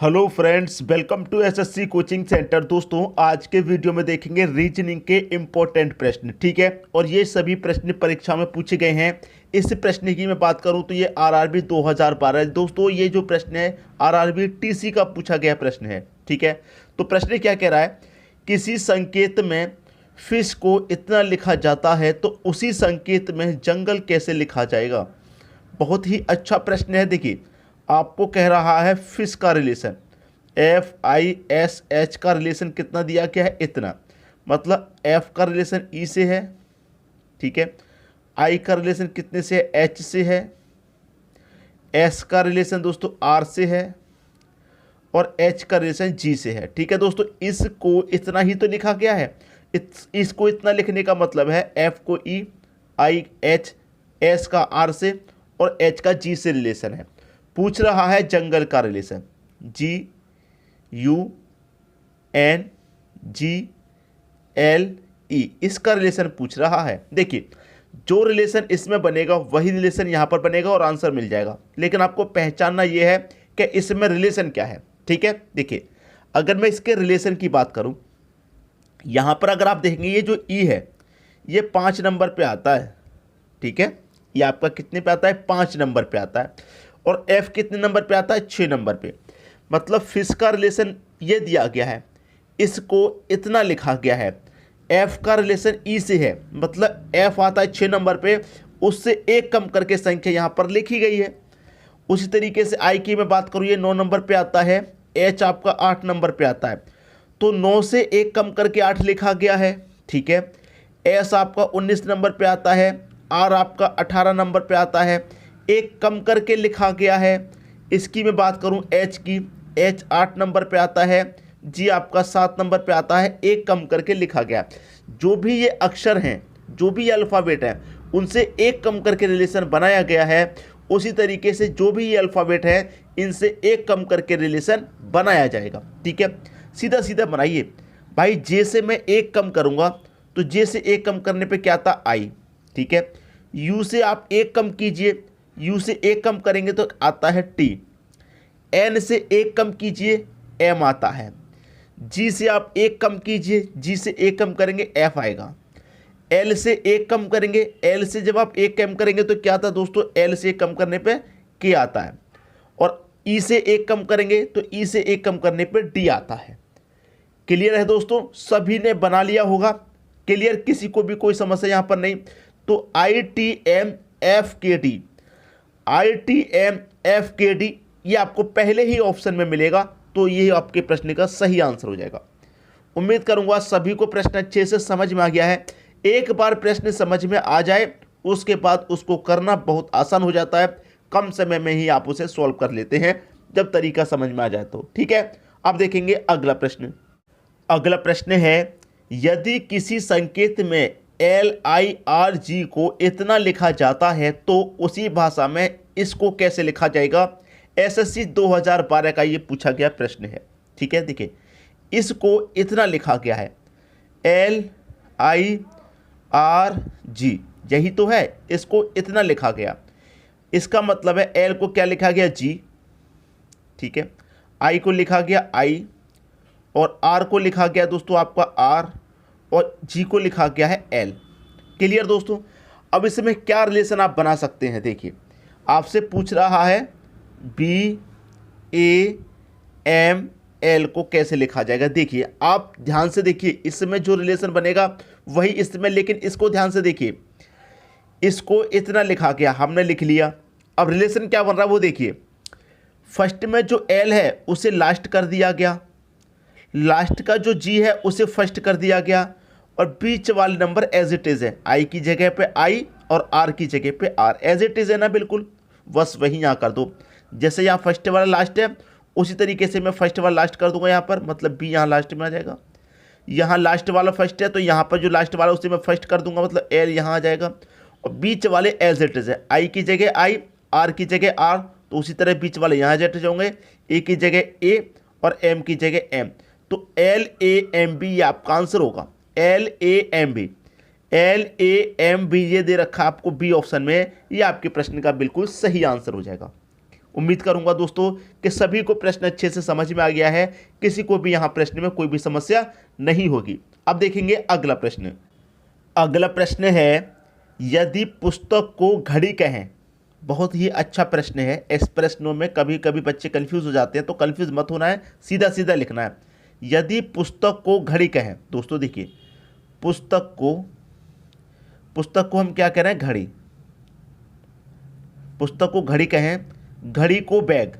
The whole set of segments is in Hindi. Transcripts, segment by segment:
Hello friends, welcome to SSC coaching centre. दोस्तों, आज के वीडियो में देखेंगे रीजनिंग के इम्पोर्टेंट प्रश्न। ठीक है, और ये सभी प्रश्न परीक्षा में पूछे गए हैं। इस प्रश्न की मैं बात करूं तो ये आरआरबी 2012। दोस्तों, ये जो प्रश्न है आरआरबी टीसी का पूछा गया प्रश्न है। ठीक है, तो प्रश्न क्या कह रहा है, किसी संकेत में फिश को इतना लिखा जाता है तो उसी संकेत में जंगल कैसे लिखा जाएगा। बहुत ही अच्छा प्रश्न है। देखिए, आपको कह रहा है फिश का रिलेशन, FISH का रिलेशन कितना दिया गया है, इतना। मतलब F का रिलेशन E से है। ठीक है, I का रिलेशन कितने से है, H से है। S का रिलेशन दोस्तों R से है और H का रिलेशन G से है। ठीक है दोस्तों, इसको इतना ही तो लिखा गया है। इसको इतना लिखने का मतलब है F को E, I H, S का R से और H का G से रिलेशन है। पूछ रहा है जंगल का रिलेशन, GUNGLE, इसका रिलेशन पूछ रहा है। देखिए, जो रिलेशन इसमें बनेगा वही रिलेशन यहाँ पर बनेगा और आंसर मिल जाएगा। लेकिन आपको पहचानना यह है कि इसमें रिलेशन क्या है। ठीक है, देखिए, अगर मैं इसके रिलेशन की बात करूँ, यहाँ पर अगर आप देखेंगे ये जो E है ये 5 नंबर पे आता है। ठीक है, ये आपका कितने पे आता है, 5 नंबर पे आता है। और F कितने नंबर पे आता है, 6 नंबर पे। मतलब फिश का रिलेशन ये दिया गया है, इसको इतना लिखा गया है। F का रिलेशन E से है, मतलब F आता है 6 नंबर पे, उससे एक कम करके संख्या यहाँ पर लिखी गई है। उसी तरीके से I की मैं बात करूँ, ये 9 नंबर पे आता है, H आपका 8 नंबर पे आता है, तो 9 से एक कम करके 8 लिखा गया है। ठीक है, S आपका 19 नंबर पे आता है, R आपका 18 नंबर पे आता है, एक कम करके लिखा गया है। इसकी मैं बात करूं H की, H 8 नंबर पे आता है, G आपका 7 नंबर पे आता है, एक कम करके लिखा गया। जो भी ये अक्षर हैं, जो भी ये अल्फ़ाबेट हैं, उनसे एक कम करके रिलेशन बनाया गया है। उसी तरीके से जो भी ये अल्फ़ाबेट है, इनसे एक कम करके रिलेशन बनाया जाएगा। ठीक है, सीधा सीधा बनाइए भाई। J से मैं एक कम करूँगा तो J से एक कम करने पे क्या आता, I। ठीक है, U से आप एक कम कीजिए, U से एक कम करेंगे तो आता है T। N से एक कम कीजिए, M आता है। G से आप एक कम कीजिए, G से एक कम करेंगे F आएगा। L से एक कम करेंगे, L से जब आप एक कम करेंगे तो क्या आता है दोस्तों, L से एक कम करने पे K आता है। और E से एक कम करेंगे तो E से एक कम करने पे D आता है। क्लियर है दोस्तों, सभी ने बना लिया होगा। क्लियर, किसी को भी कोई समस्या यहाँ पर नहीं। तो ITMFKD ये आपको पहले ही ऑप्शन में मिलेगा, तो ये आपके प्रश्न का सही आंसर हो जाएगा। उम्मीद करूंगा सभी को प्रश्न अच्छे से समझ में आ गया है। एक बार प्रश्न समझ में आ जाए उसके बाद उसको करना बहुत आसान हो जाता है। कम समय में ही आप उसे सॉल्व कर लेते हैं जब तरीका समझ में आ जाए तो। ठीक है, अब देखेंगे अगला प्रश्न। अगला प्रश्न है, यदि किसी संकेत में LIRG को इतना लिखा जाता है तो उसी भाषा में इसको कैसे लिखा जाएगा। SSC 2012 का ये पूछा गया प्रश्न है। ठीक है, देखिए, इसको इतना लिखा गया है LIRG, यही तो है, इसको इतना लिखा गया। इसका मतलब है L को क्या लिखा गया, G। ठीक है, I को लिखा गया I और R को लिखा गया दोस्तों आपका R और G को लिखा गया है L। क्लियर दोस्तों, अब इसमें क्या रिलेशन आप बना सकते हैं। देखिए, आपसे पूछ रहा है BAML को कैसे लिखा जाएगा। देखिए, आप ध्यान से देखिए, इसमें जो रिलेशन बनेगा वही इसमें, लेकिन इसको ध्यान से देखिए, इसको इतना लिखा गया, हमने लिख लिया। अब रिलेशन क्या बन रहा है वो देखिए, फर्स्ट में जो L है उसे लास्ट कर दिया गया, लास्ट का जो G है उसे फर्स्ट कर दिया गया, और बीच वाले नंबर एज इट इज़ है, I की जगह पे I और R की जगह पे R, एज इट इज़ है ना, बिल्कुल बस वही यहाँ कर दो। जैसे यहाँ फर्स्ट वाला लास्ट है, उसी तरीके से मैं फर्स्ट वाला लास्ट कर दूंगा यहाँ पर, मतलब B यहाँ लास्ट में आ जाएगा। यहाँ लास्ट वाला फर्स्ट है तो यहाँ पर जो लास्ट वाला उसे मैं फर्स्ट कर दूंगा, मतलब L यहाँ आ जाएगा। और बीच वाले एज इट इज़ है, I की जगह I, R की जगह R, तो उसी तरह बीच वाले यहाँ एज इट इज़ होंगे, A की जगह A और M की जगह M। तो LAMB ये आपका आंसर होगा, LAMB। ये दे रखा आपको बी ऑप्शन में, ये आपके प्रश्न का बिल्कुल सही आंसर हो जाएगा। उम्मीद करूंगा दोस्तों कि सभी को प्रश्न अच्छे से समझ में आ गया है, किसी को भी यहाँ प्रश्न में कोई भी समस्या नहीं होगी। अब देखेंगे अगला प्रश्न। अगला प्रश्न है, यदि पुस्तक को घड़ी कहें। बहुत ही अच्छा प्रश्न है। इस प्रश्नों में कभी कभी बच्चे कंफ्यूज हो जाते हैं, तो कंफ्यूज मत होना है, सीधा सीधा लिखना है। यदि पुस्तक को घड़ी कहें, दोस्तों देखिए, पुस्तक को हम क्या कह रहे हैं, घड़ी। पुस्तक को घड़ी कहें, घड़ी को बैग।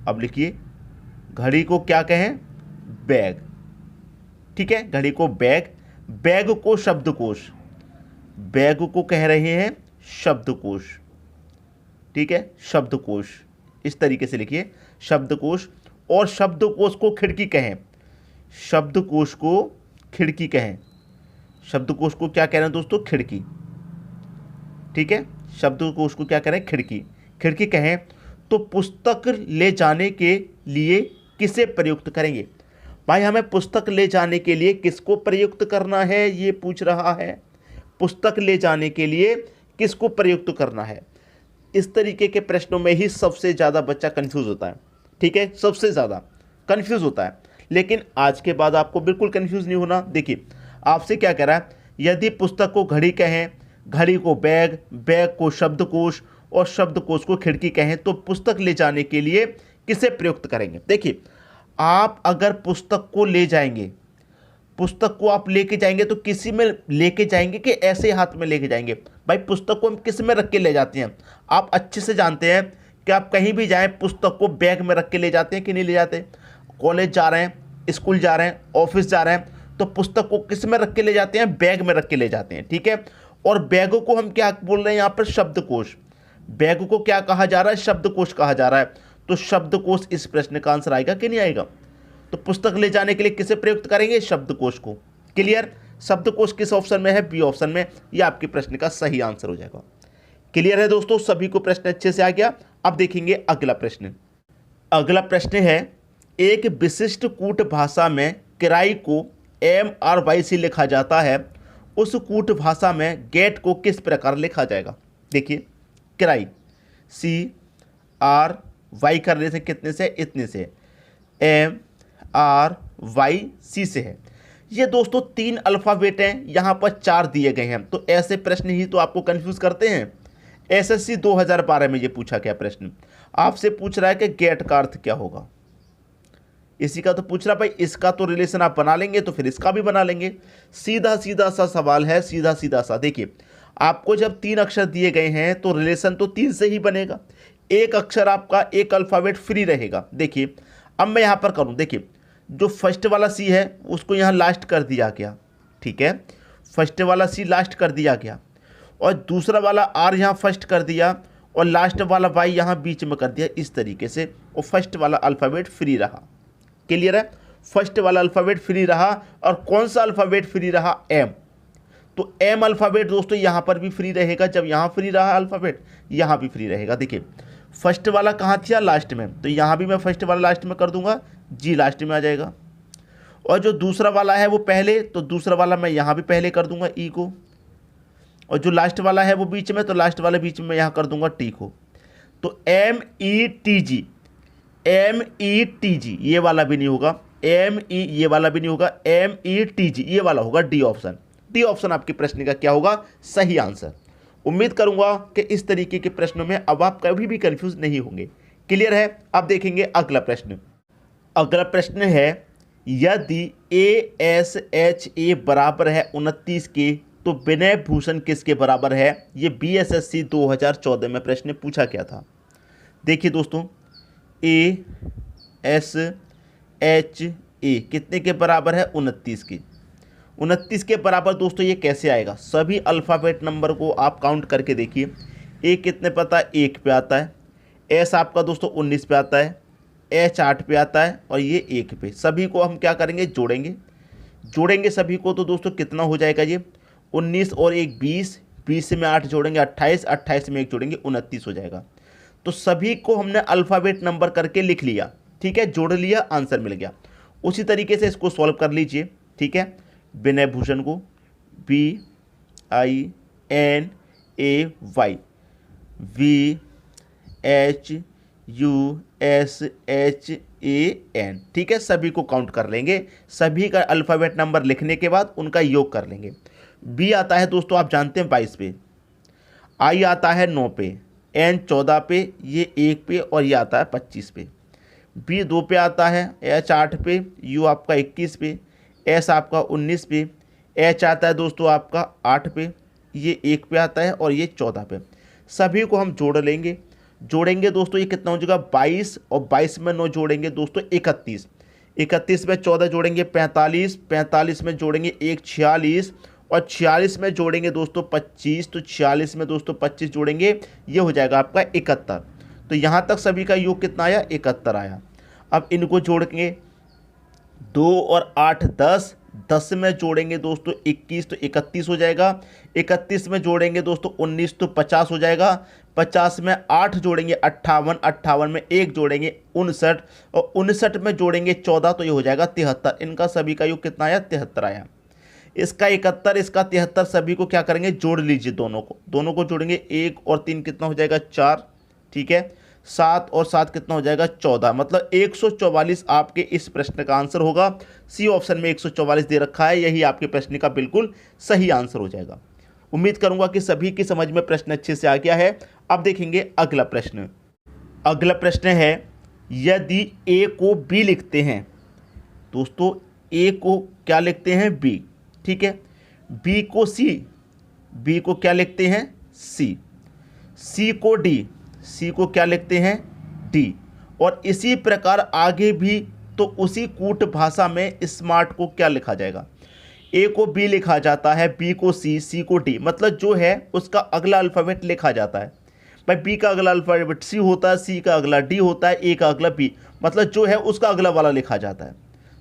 अब लिखिए, घड़ी को क्या कहें, बैग। ठीक है, घड़ी को बैग, बैग को शब्दकोश, बैग को कह रहे हैं शब्दकोश। ठीक है, शब्दकोश, इस तरीके से लिखिए, शब्दकोश। और शब्दकोश को खिड़की कहें, शब्दकोश को खिड़की कहें। शब्दकोश को क्या कह रहे हैं दोस्तों, खिड़की। ठीक है, शब्दकोश को क्या कह रहे हैं, खिड़की, खिड़की कहें। तो पुस्तक ले जाने के लिए किसे प्रयुक्त करेंगे। भाई हमें पुस्तक ले जाने के लिए किसको प्रयुक्त करना है, ये पूछ रहा है। पुस्तक ले जाने के लिए किसको प्रयुक्त करना है। इस तरीके के प्रश्नों में ही सबसे ज़्यादा बच्चा कंफ्यूज होता है। ठीक है, सबसे ज़्यादा कंफ्यूज होता है। लेकिन आज के बाद आपको बिल्कुल कंफ्यूज नहीं होना। देखिए, आपसे क्या कह रहा है, यदि पुस्तक को घड़ी कहें, घड़ी को बैग, बैग को शब्दकोश और शब्दकोश को खिड़की कहें, तो पुस्तक ले जाने के लिए किसे प्रयुक्त करेंगे। देखिए, आप अगर पुस्तक को ले जाएंगे, पुस्तक को आप लेके जाएंगे तो किसी में लेके जाएंगे कि ऐसे हाथ में लेके जाएंगे। भाई पुस्तक को हम किस में रख के ले जाते हैं, आप अच्छे से जानते हैं कि आप कहीं भी जाएं पुस्तक को बैग में रख के ले जाते हैं कि नहीं ले जाते। कॉलेज जा रहे हैं, स्कूल जा रहे हैं, ऑफिस जा रहे हैं, तो पुस्तक को किस में रख के ले जाते हैं, बैग में रख के ले जाते हैं। ठीक है, और बैग को हम क्या बोल रहे हैं यहाँ पर, शब्दकोश। बैग को क्या कहा जा रहा है, शब्दकोश कहा जा रहा है। तो शब्दकोश इस प्रश्न का आंसर आएगा कि नहीं आएगा। तो पुस्तक ले जाने के लिए किसे प्रयुक्त करेंगे, शब्दकोश को। क्लियर, शब्दकोश किस ऑप्शन में है, बी ऑप्शन में। यह आपके प्रश्न का सही आंसर हो जाएगा। क्लियर है दोस्तों, सभी को प्रश्न अच्छे से आ गया। अब देखेंगे अगला प्रश्न। अगला प्रश्न है, एक विशिष्ट कूट भाषा में किराई को MRY से लिखा जाता है, उस कूट भाषा में गेट को किस प्रकार लिखा जाएगा। देखिए, किराई CRY करने से कितने से, इतने से, MRYC से है। ये दोस्तों 3 अल्फ़ाबेट हैं, यहाँ पर 4 दिए गए हैं। तो ऐसे प्रश्न ही तो आपको कंफ्यूज करते हैं। SSC 2012 में ये पूछा गया प्रश्न, आपसे पूछ रहा है कि गेट का अर्थ क्या होगा। इसी का तो पूछ रहा, भाई इसका तो रिलेशन आप बना लेंगे तो फिर इसका भी बना लेंगे। सीधा सीधा सा सवाल है, सीधा सीधा सा। देखिए, आपको जब 3 अक्षर दिए गए हैं तो रिलेशन तो 3 से ही बनेगा। एक अक्षर आपका, एक अल्फ़ाबेट फ्री रहेगा। देखिए, अब मैं यहाँ पर करूँ, देखिए जो फर्स्ट वाला C है उसको यहाँ लास्ट कर दिया गया। ठीक है, फर्स्ट वाला C लास्ट कर दिया गया, और दूसरा वाला R यहाँ फर्स्ट कर दिया, और लास्ट वाला Y यहाँ बीच में कर दिया, इस तरीके से। और फर्स्ट वाला अल्फ़ाबेट फ्री रहा। क्लियर है, फर्स्ट वाला अल्फ़ाबेट फ्री रहा। और कौन सा अल्फ़ाबेट फ्री रहा, M। तो M अल्फ़ाबेट दोस्तों यहाँ पर भी फ्री रहेगा। जब यहाँ फ्री रहा अल्फ़ाबेट, यहाँ भी फ्री रहेगा। देखिए, फर्स्ट वाला कहाँ था, लास्ट में, तो यहाँ भी मैं फर्स्ट वाला लास्ट में कर दूंगा, G लास्ट में आ जाएगा। और जो दूसरा वाला है वो पहले, तो दूसरा वाला मैं यहाँ भी पहले कर दूंगा E को। और जो लास्ट वाला है वो बीच में, तो लास्ट वाला बीच में मैं यहाँ कर दूंगा T को। तो METG, METG ये वाला भी नहीं होगा, ये वाला भी नहीं होगा, METG ये वाला होगा, D ऑप्शन। D ऑप्शन आपके प्रश्न का क्या होगा, सही आंसर। उम्मीद करूंगा कि इस तरीके के प्रश्नों में अब आप कभी भी कंफ्यूज नहीं होंगे। क्लियर है, अब देखेंगे अगला प्रश्न। अगला प्रश्न है, यदि ASHA बराबर है 29 के, तो विनय भूषण किसके बराबर है। ये BSSC 2014 में प्रश्न पूछा गया था। देखिए दोस्तों, ASHA कितने के बराबर है, 29 के। 29 के बराबर दोस्तों ये कैसे आएगा, सभी अल्फ़ाबेट नंबर को आप काउंट करके देखिए। A कितने पे आता है, 1 पे आता है। S आपका दोस्तों 19 पे आता है। H 8 पे आता है, और ये 1 पे। सभी को हम क्या करेंगे, जोड़ेंगे सभी को। तो दोस्तों कितना हो जाएगा, ये 19 और 1 20, 20 में 8 जोड़ेंगे 28, 28 में 1 जोड़ेंगे 29 हो जाएगा। तो सभी को हमने अल्फ़ाबेट नंबर करके लिख लिया। ठीक है, जोड़ लिया, आंसर मिल गया। उसी तरीके से इसको सॉल्व कर लीजिए। ठीक है, विनय भूषण को BINAY, VHANY USHAN, ठीक है, सभी को काउंट कर लेंगे, सभी का अल्फ़ाबेट नंबर लिखने के बाद उनका योग कर लेंगे। B आता है दोस्तों, आप जानते हैं 22 पे, I आता है 9 पे, N 14 पे, ये 1 पे और ये आता है 25 पे। B 2 पे आता है, H 8 पे, U आपका 21 पे, S आपका 19 पे, H आता है दोस्तों आपका 8 पे, ये 1 पे आता है और ये 14 पे। सभी को हम जोड़ेंगे दोस्तों, ये कितना हो जाएगा 22 और 22 में 9 जोड़ेंगे दोस्तों 31, 31 में 14 जोड़ेंगे 45, 45 में जोड़ेंगे 1 46 और 46 में जोड़ेंगे दोस्तों 25, तो 46 में दोस्तों 25 जोड़ेंगे, ये हो जाएगा आपका 71। तो यहाँ तक सभी का योग कितना आया, 71 आया। अब इनको जोड़ेंगे 2 और 8 10, 10 में जोड़ेंगे दोस्तों 21 तो 31 हो जाएगा, 31 में जोड़ेंगे दोस्तों 19 तो 50 हो जाएगा, 50 में 8 जोड़ेंगे 58, 58 में 1 जोड़ेंगे 59 और 59 में जोड़ेंगे 14 तो ये हो जाएगा 73। इनका सभी का योग कितना आया, 73 आया। इसका 71, इसका 73, सभी को क्या करेंगे, जोड़ लीजिए, दोनों को जोड़ेंगे, 1 और 3 कितना हो जाएगा 4, ठीक है, 7 और 7 कितना हो जाएगा 14, मतलब 144 आपके इस प्रश्न का आंसर होगा। सी ऑप्शन में 144 दे रखा है, यही आपके प्रश्न का बिल्कुल सही आंसर हो जाएगा। उम्मीद करूंगा कि सभी की समझ में प्रश्न अच्छे से आ गया है। अब देखेंगे अगला प्रश्न। अगला प्रश्न है, यदि ए को बी लिखते हैं दोस्तों, ए को क्या लिखते हैं बी, ठीक है, बी को सी, बी को क्या लिखते हैं सी, सी को डी, सी को क्या लिखते हैं डी, और इसी प्रकार आगे भी, तो उसी कूट भाषा में स्मार्ट को क्या लिखा जाएगा। ए को बी लिखा जाता है, बी को सी, सी को डी, मतलब जो है उसका अगला अल्फ़ाबेट लिखा जाता है। भाई बी का अगला अल्फ़ाबेट सी होता है, सी का अगला डी होता है, ए का अगला बी, मतलब जो है उसका अगला वाला लिखा जाता है।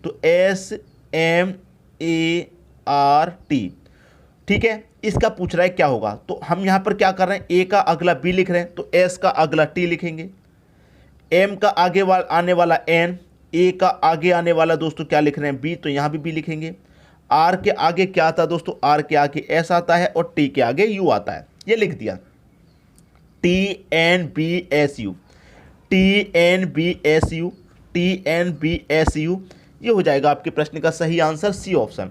तो SMART, ठीक है, इसका पूछ रहा है क्या होगा, तो हम यहाँ पर क्या कर रहे हैं, ए का अगला बी लिख रहे हैं तो एस का अगला टी लिखेंगे, एम का आगे आने वाला एन, ए का आगे आने वाला दोस्तों क्या लिख रहे हैं बी, तो यहाँ भी बी लिखेंगे। आर के आगे क्या आता है दोस्तों, आर के आगे एस आता है और टी के आगे यू आता है, ये लिख दिया, TNBSU, TNBSU, TNBSU, ये हो जाएगा आपके प्रश्न का सही आंसर, सी ऑप्शन।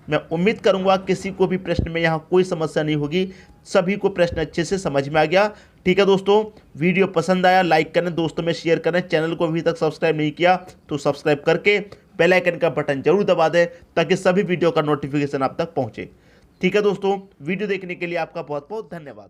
मैं उम्मीद करूंगा किसी को भी प्रश्न में यहाँ कोई समस्या नहीं होगी, सभी को प्रश्न अच्छे से समझ में आ गया। ठीक है दोस्तों, वीडियो पसंद आया लाइक करें, दोस्तों में शेयर करें, चैनल को अभी तक सब्सक्राइब नहीं किया तो सब्सक्राइब करके बेल आइकन का बटन जरूर दबा दें ताकि सभी वीडियो का नोटिफिकेशन आप तक पहुँचे। ठीक है दोस्तों, वीडियो देखने के लिए आपका बहुत बहुत धन्यवाद।